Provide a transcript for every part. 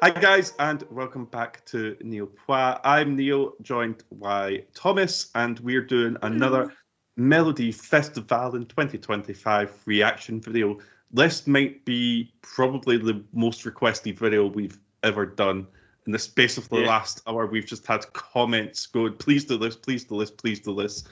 Hi guys, and welcome back to Neil Pois. I'm Neil, joined by Thomas, and we're doing another Melodifestivalen 2025 reaction video. This might be probably the most requested video we've ever done. In the space of the last hour, we've just had comments going, please do this, please do this, please do this.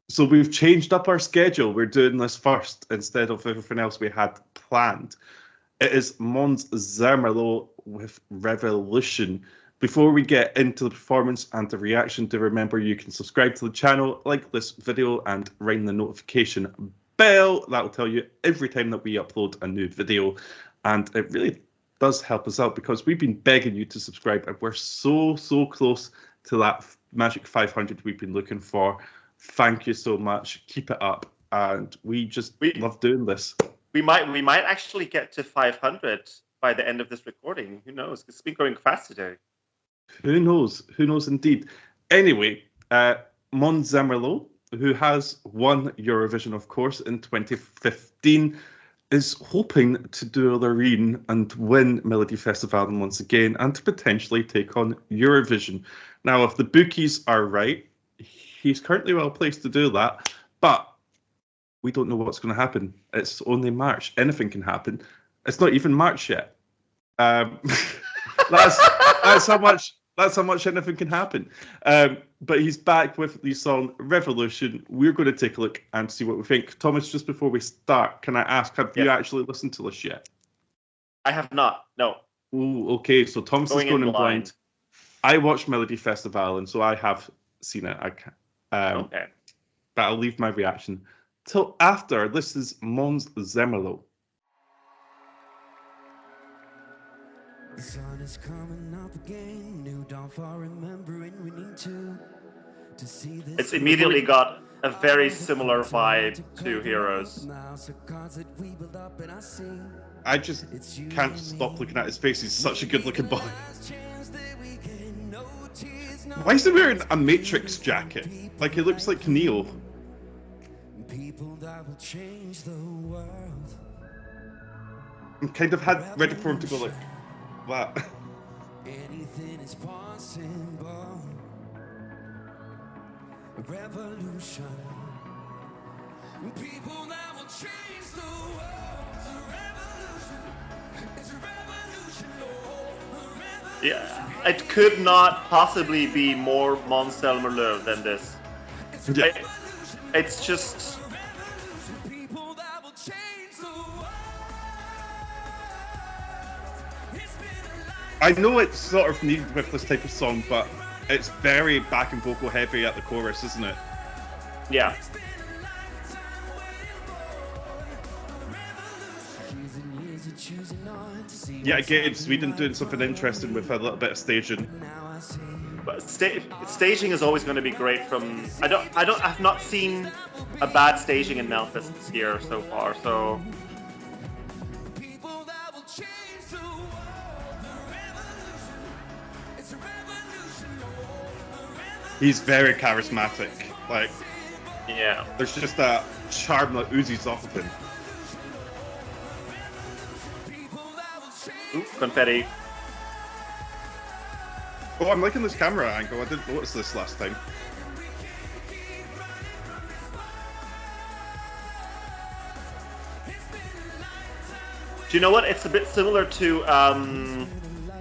So we've changed up our schedule. We're doing this first instead of everything else we had planned. It is Måns Zelmerlöw with Revolution. Before we get into the performance and the reaction, do remember you can subscribe to the channel, like this video, and ring the notification bell. That will tell you every time that we upload a new video. And it really does help us out because we've been begging you to subscribe, and we're so close to that magic 500 we've been looking for. Thank you so much. Keep it up. And we love doing this. We might actually get to 500 by the end of this recording. Who knows? It's been going fast today. Who knows? Who knows indeed. Anyway, Måns Zelmerlöw, who has won Eurovision, of course, in 2015, is hoping to do a Loreen and win Melodifestivalen once again and to potentially take on Eurovision. Now, if the bookies are right, he's currently well placed to do that, but we don't know what's going to happen. It's only March. Anything can happen. It's not even March yet. That's how much anything can happen. But he's back with the song Revolution. We're going to take a look and see what we think. Thomas, just before we start, can I ask, have you actually listened to this yet? I have not. No. Ooh, okay. So Thomas is going in blind. I watched Melodifestivalen, and so I have seen it. Okay. But I'll leave my reaction till after. This is Måns Zelmerlöw. The sun is coming up again, new dawn for remembering we need to see this. It's immediately got a very similar vibe to Heroes. I just can't stop looking at his face. He's such a good looking boy. Why is he wearing a Matrix jacket? Like he looks like Neo. People that will change the world. I'm kind of ready for him to go like that. Anything is possible. A revolution. People that will change the world. It's a revolution. It's a revolution. Oh, a revolution. Yeah, it could not possibly be more Måns Zelmerlöw than this. Yeah. It's just. I know it's sort of needed with this type of song, but it's very back and vocal heavy at the chorus, isn't it? Yeah. Yeah, again, Sweden doing something interesting with a little bit of staging. But staging is always going to be great. I've not seen a bad staging in Melfest this year so far. So. He's very charismatic. Like, yeah, there's just a charm that oozes off of him. Ooh, confetti. Oh, I'm liking this camera angle. I didn't notice this last time. Do you know what? It's a bit similar to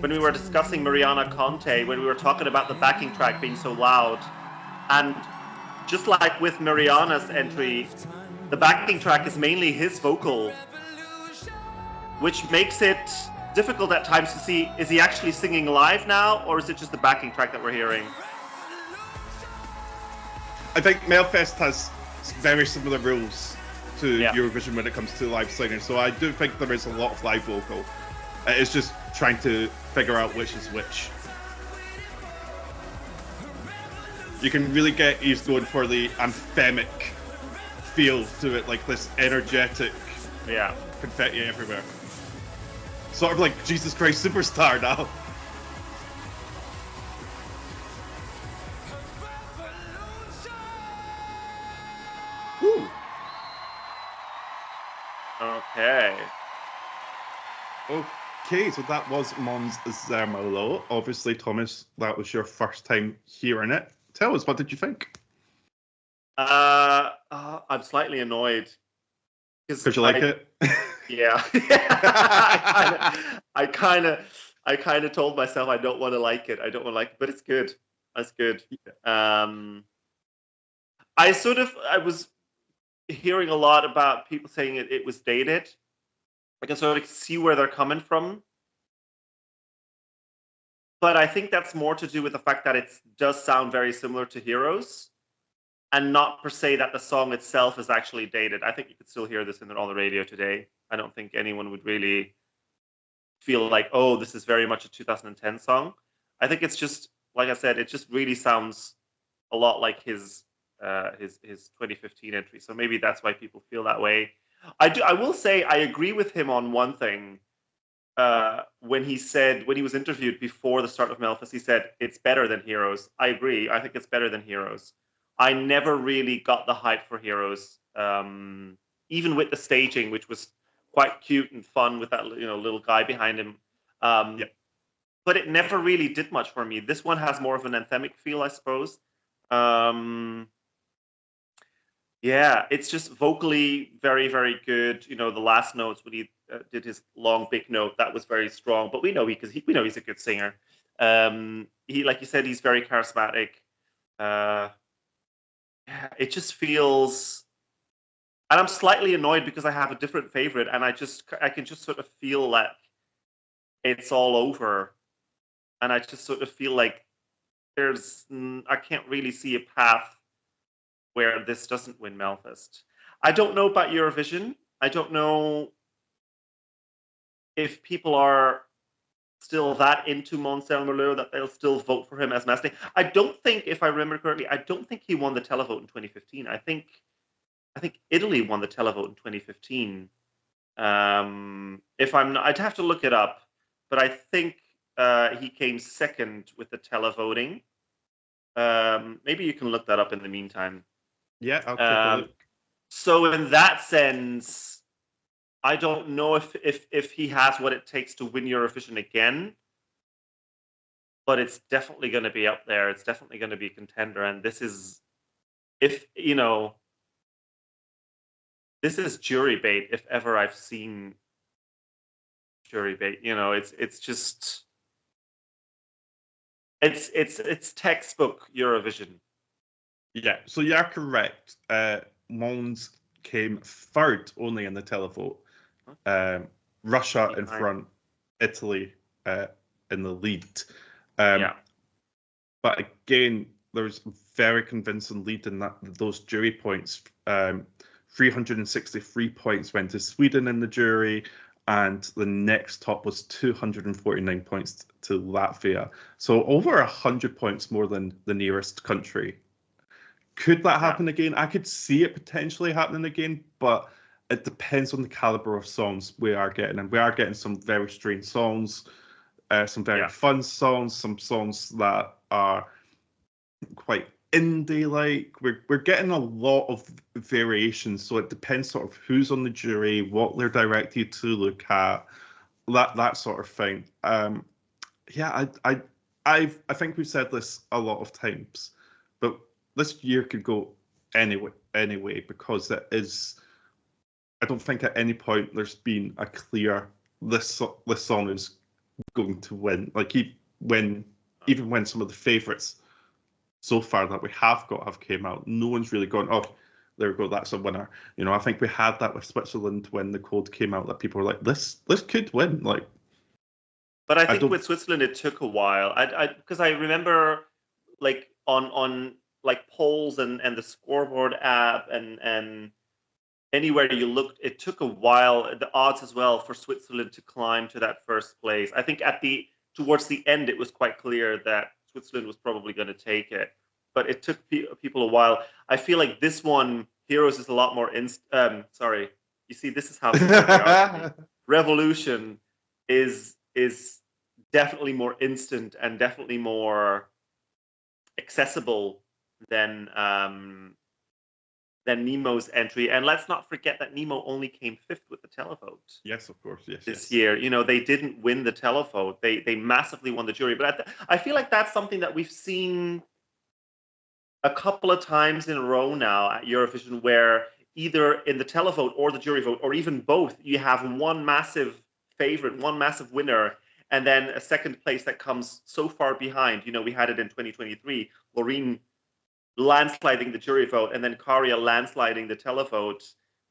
when we were discussing Mariana Conte, when we were talking about the backing track being so loud. And just like with Mariana's entry, the backing track is mainly his vocal, which makes it difficult at times to see, is he actually singing live now, or is it just the backing track that we're hearing? I think Melfest has very similar rules to Eurovision when it comes to live singing, so I do think there is a lot of live vocal. It's just trying to figure out which is which. You can really get he's going for the anthemic feel to it, like this energetic confetti everywhere. Sort of like Jesus Christ Superstar now. Woo. Okay. Okay, so that was Måns Zelmerlöw. Obviously, Thomas, that was your first time hearing it. Tell us, what did you think? I'm slightly annoyed Because you like it? Yeah. I kind of told myself I don't want to like it. I don't want to like it, but it's good. That's good. I was hearing a lot about people saying it was dated. I can sort of see where they're coming from. But I think that's more to do with the fact that it does sound very similar to Heroes, and not per se that the song itself is actually dated. I think you could still hear this on the radio today. I don't think anyone would really feel like, oh, this is very much a 2010 song. I think it's just, like I said, it just really sounds a lot like his 2015 entry. So maybe that's why people feel that way. I will say I agree with him on one thing. When he was interviewed before the start of Melfest, he said it's better than Heroes. I agree. I think it's better than Heroes. I never really got the hype for Heroes, even with the staging, which was quite cute and fun with that little guy behind him. But it never really did much for me. This one has more of an anthemic feel, I suppose. Yeah, it's just vocally very, very good. The last notes when he did his long big note, that was very strong. But we know we know he's a good singer. He, like you said, he's very charismatic. It just feels, and I'm slightly annoyed because I have a different favorite, and I can just sort of feel like it's all over, and I just sort of feel like I can't really see a path where this doesn't win Melfest. I don't know about Eurovision. I don't know if people are still that into Måns Zelmerlöw that they'll still vote for him as Master. I don't think, if I remember correctly, I don't think he won the televote in 2015. I think Italy won the televote in 2015. If I'm not, I'd have to look it up, but I think he came second with the televoting. Maybe you can look that up in the meantime. Yeah, I'll take a look. So in that sense, I don't know if he has what it takes to win Eurovision again, but it's definitely going to be up there. It's definitely going to be a contender, and this is, this is jury bait if ever I've seen jury bait. It's just it's textbook Eurovision. Yeah, so you're correct. Måns came third only in the televote. Russia in front, Italy in the lead. But again, there's very convincing lead in those jury points. 363 points went to Sweden in the jury, and the next top was 249 points to Latvia. So over 100 points more than the nearest country. Could that happen again? I could see it potentially happening again, but it depends on the caliber of songs we are getting. And we are getting some very strange songs, some very fun songs, some songs that are quite indie-like. We're getting a lot of variations, so it depends sort of who's on the jury, what they're directed to look at, that sort of thing. I think we've said this a lot of times, but this year could go anyway, because it is. I don't think at any point there's been a clear this song is going to win. Like even when some of the favourites so far that we have came out, no one's really gone, oh, there we go, that's a winner. I think we had that with Switzerland when the code came out, that people were like, this could win. Like, but I think with Switzerland it took a while. Because I remember like on like polls and the scoreboard app and anywhere you looked, it took a while, the odds as well, for Switzerland to climb to that first place. I think towards the end, it was quite clear that Switzerland was probably going to take it, but it took people a while. I feel like this one, Heroes, is a lot more sorry, you see, this is how similar they are. Revolution is definitely more instant and definitely more accessible than than Nemo's entry. And let's not forget that Nemo only came 5th with the televote. Yes, of course. Yes. This year, they didn't win the televote. They massively won the jury. But I feel like that's something that we've seen a couple of times in a row now at Eurovision, where either in the televote or the jury vote, or even both, you have one massive favorite, one massive winner, and then a second place that comes so far behind. We had it in 2023, Loreen landsliding the jury vote, and then Karia landsliding the televote,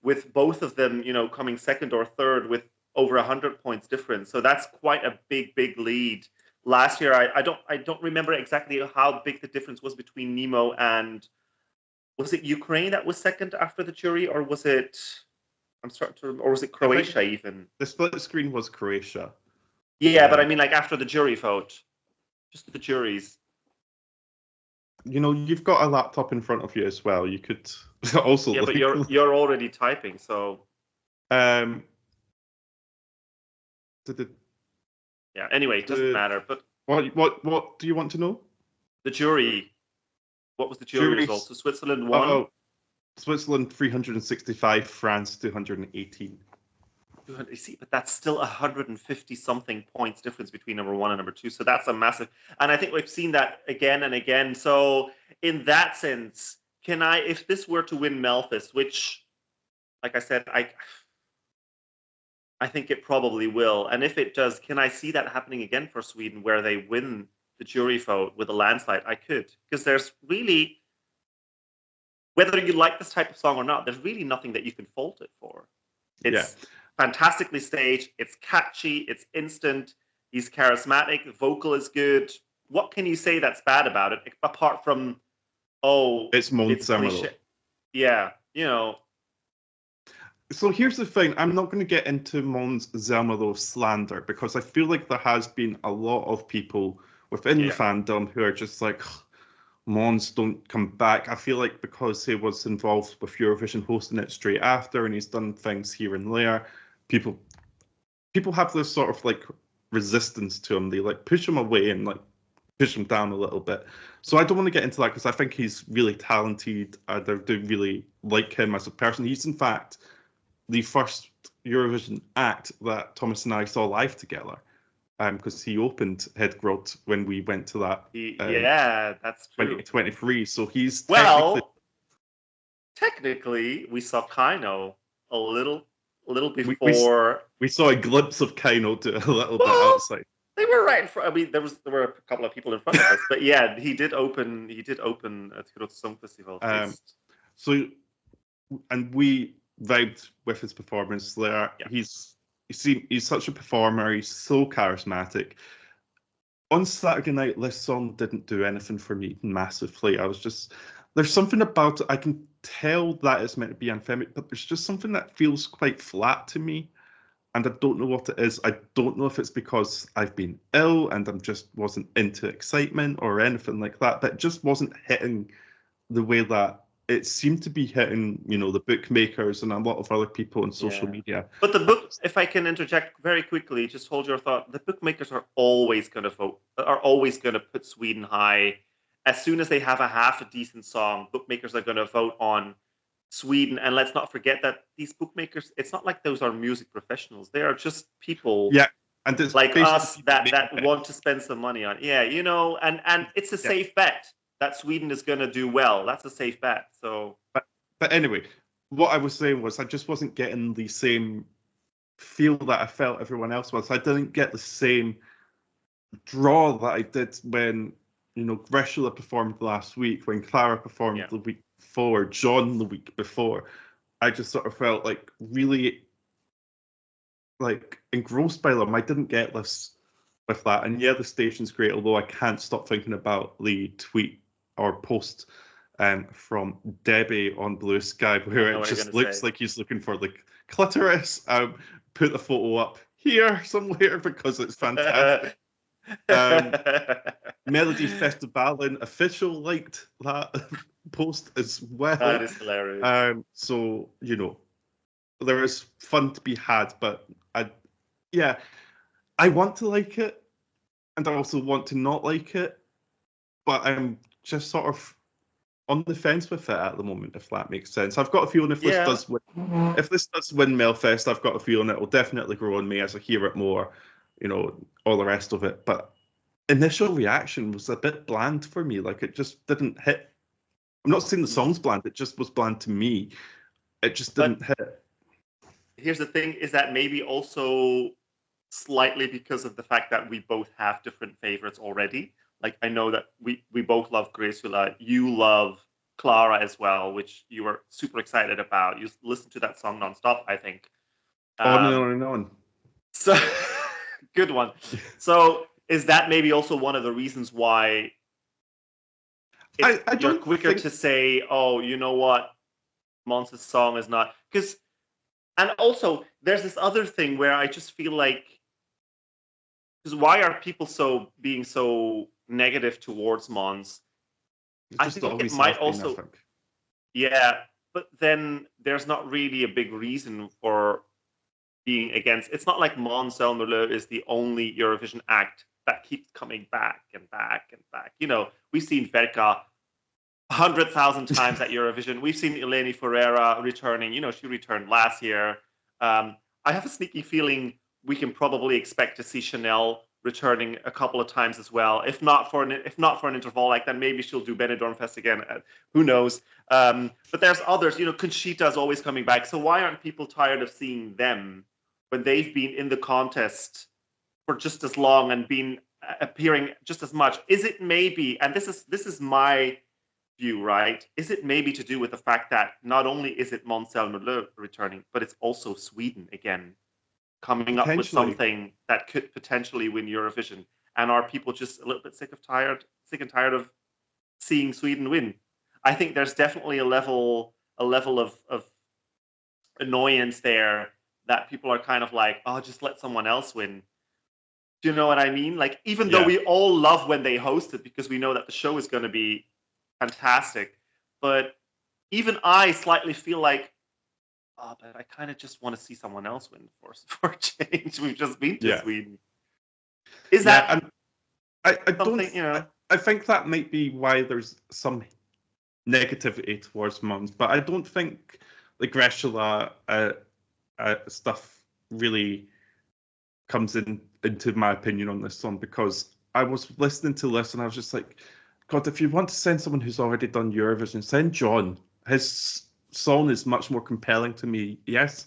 with both of them, coming second or third with over 100 points difference. So that's quite a big lead. Last year, I don't remember exactly how big the difference was between Nemo and, was it Ukraine that was second after the jury, or was it? I'm starting to remember, or was it Croatia even? The split screen was Croatia. Yeah, but I mean, like after the jury vote, just the juries. You've got a laptop in front of you as well. You could also. Yeah, but you're already typing, so. Did it? Yeah. Anyway, it doesn't matter. But what do you want to know? The jury. What was the jury result? So Switzerland won. Oh, Switzerland 365, France 218. You see, but that's still 150 something points difference between number 1 and number 2. So that's a massive, and I think we've seen that again and again. So in that sense, if this were to win Memphis, which, like I said, I think it probably will. And if it does, can I see that happening again for Sweden, where they win the jury vote with a landslide? I could, because there's really, whether you like this type of song or not, there's really nothing that you can fault it for. It's fantastically staged. It's catchy. It's instant. He's charismatic. The vocal is good. What can you say that's bad about it, apart from, it's Måns Zelmerlöw. Yeah, So here's the thing. I'm not going to get into Måns Zelmerlöw slander, because I feel like there has been a lot of people within the fandom who are just like, Måns, don't come back. I feel like because he was involved with Eurovision hosting it straight after, and he's done things here and there, people have this sort of like resistance to him. They like push him away and like push him down a little bit. So I don't want to get into that, because I think he's really talented. I do really like him as a person. He's in fact the first Eurovision act that Thomas and I saw live together, because he opened Hedgrod when we went to that. That's true. 2023. So he's technically we saw Kaino a little before. We saw a glimpse of Kaino to a little bit outside. They were right in front. I mean, there were a couple of people in front of us, but yeah, he did open Hedgrod Song Festival. And we vibed with his performance there. Yeah. He's such a performer. He's so charismatic. On Saturday night, this song didn't do anything for me massively. There's something about it. I can tell that it's meant to be anthemic, but there's just something that feels quite flat to me. And I don't know what it is. I don't know if it's because I've been ill and I just wasn't into excitement or anything like that, but it just wasn't hitting the way that it seemed to be hitting, the bookmakers and a lot of other people on social media. But if I can interject very quickly, just hold your thought. The bookmakers are always going to put Sweden high. As soon as they have a half a decent song, bookmakers are going to vote on Sweden. And let's not forget that these bookmakers, it's not like those are music professionals. They are just people and it's like us that want to spend some money on. Yeah, and it's a safe bet that Sweden is going to do well. That's a safe bet. So, but anyway, what I was saying was I just wasn't getting the same feel that I felt everyone else was. I didn't get the same draw that I did when Greshula performed last week, when Clara performed the week before, John the week before. I just sort of felt like really like engrossed by them. I didn't get this with that. And the station's great, although I can't stop thinking about the tweet or post from Debbie on Blue Sky, where it just looks like he's looking for like clitoris. Put the photo up here somewhere because it's fantastic. Melodifestivalen official liked that post as well. That is hilarious. So there is fun to be had, but I want to like it, and I also want to not like it, but I'm just sort of on the fence with it at the moment, if that makes sense. I've got a feeling if Yeah. this does win Melfest, I've got a feeling it will definitely grow on me as I hear it more, all the rest of it. But initial reaction was a bit bland for me. Like, it just didn't hit. I'm not saying the song's bland, it just was bland to me. It just didn't hit. Here's the thing, is that maybe also slightly because of the fact that we both have different favorites already. Like, I know that we both love Gracefula. You love Clara as well, which you were super excited about. You listened to that song nonstop, I think. On and on. So, good one. So, is that maybe also one of the reasons why you're quicker to say, oh, you know what, Måns' song is not... And also, there's this other thing where I just feel like, because why are people being so negative towards Måns? I think it might also... Yeah, but then there's not really a big reason for being against. It's not like Måns Zelmerlöw is the only Eurovision act that keeps coming back and back and back. We've seen Verka 100,000 times at Eurovision. We've seen Eleni Ferreira returning. She returned last year. I have a sneaky feeling we can probably expect to see Chanel returning a couple of times as well. If not for an interval like that, maybe she'll do Benidorm Fest again. Who knows? But there's others. Conchita is always coming back. So why aren't people tired of seeing them when they've been in the contest for just as long and been appearing just as much? Is it maybe, and this is my view, right? Is it maybe to do with the fact that not only is it Måns Zelmerlöw returning, but it's also Sweden again, coming up with something that could potentially win Eurovision? And are people just a little bit sick and tired of seeing Sweden win? I think there's definitely a level of annoyance there that people are kind of like, oh, just let someone else win. Do you know what I mean? Like, even though we all love when they host it because we know that the show is going to be fantastic, but even I slightly feel like, oh, but I kind of just want to see someone else win for a change. We've just been to Sweden. Is that I don't, I think that might be why there's some negativity towards Måns, but I don't think the Greshula stuff really comes into my opinion on this song, because I was listening to this and I was just like, God, if you want to send someone who's already done Eurovision, send John. His song is much more compelling to me. Yes,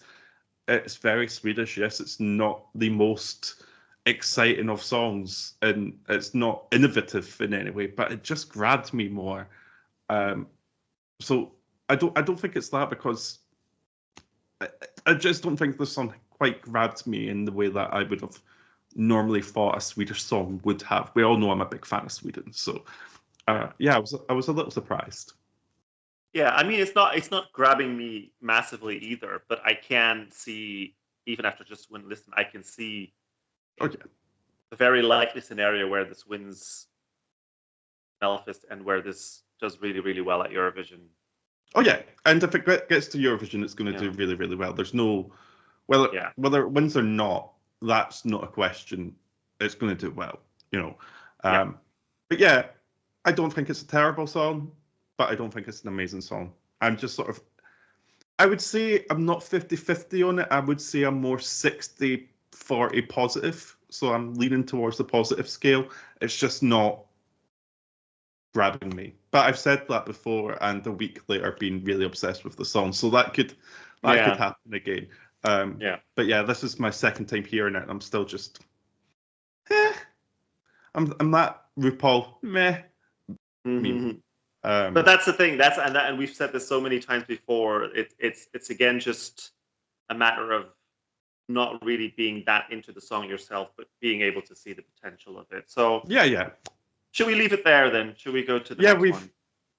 it's very Swedish. Yes, it's not the most exciting of songs, and it's not innovative in any way, but it just grabbed me more. So I don't think it's that, because I just don't think the song quite grabbed me in the way that I would have normally thought a Swedish song would have. We all know I'm a big fan of Sweden, so I was a little surprised. Yeah, I mean, it's not grabbing me massively either, but I can see, even after just one listen, I can see the very likely scenario where this wins Melfest and where this does really, really well at Eurovision. Oh yeah, and if it gets to Eurovision, it's going to do really, really well. There's no, whether it wins or not, that's not a question. It's going to do well, But yeah, I don't think it's a terrible song, but I don't think it's an amazing song. I'm just sort of, I would say I'm not 50-50 on it. I would say I'm more 60-40 positive. So I'm leaning towards the positive scale. It's just not grabbing me. But I've said that before, and a week later being really obsessed with the song. So that could happen again. But yeah, this is my second time hearing it. I'm still just, I'm that RuPaul meh. Mm-hmm. But that's the thing. And we've said this so many times before. It's again just a matter of not really being that into the song yourself, but being able to see the potential of it. So yeah. Should we leave it there then? Should we go to the next one?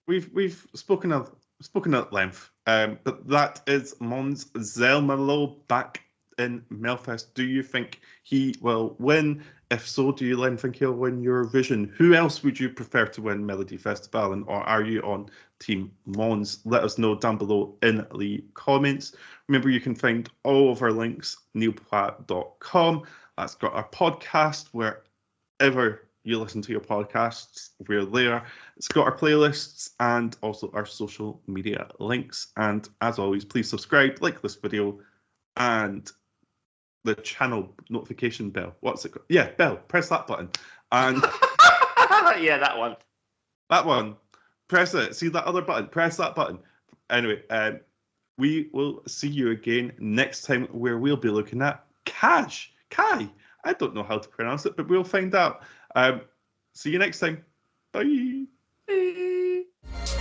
We've spoken at length. But that is Måns Zelmerlöw back in Melfest. Do you think he will win? If so, do you then think he'll win Eurovision? Who else would you prefer to win Melodifestivalen, or are you on Team Måns? Let us know down below in the comments. Remember, you can find all of our links, niallpois.com. That's got our podcast wherever you listen to your podcasts. We're there. It's got our playlists and also our social media links. And as always, please subscribe, like this video, and the channel notification bell. What's it called? Yeah, bell. Press that button. And yeah, that one. That one. Press it. See that other button? Press that button. Anyway, we will see you again next time, where we'll be looking at Kai. I don't know how to pronounce it, but we'll find out. See you next time. Bye. Bye.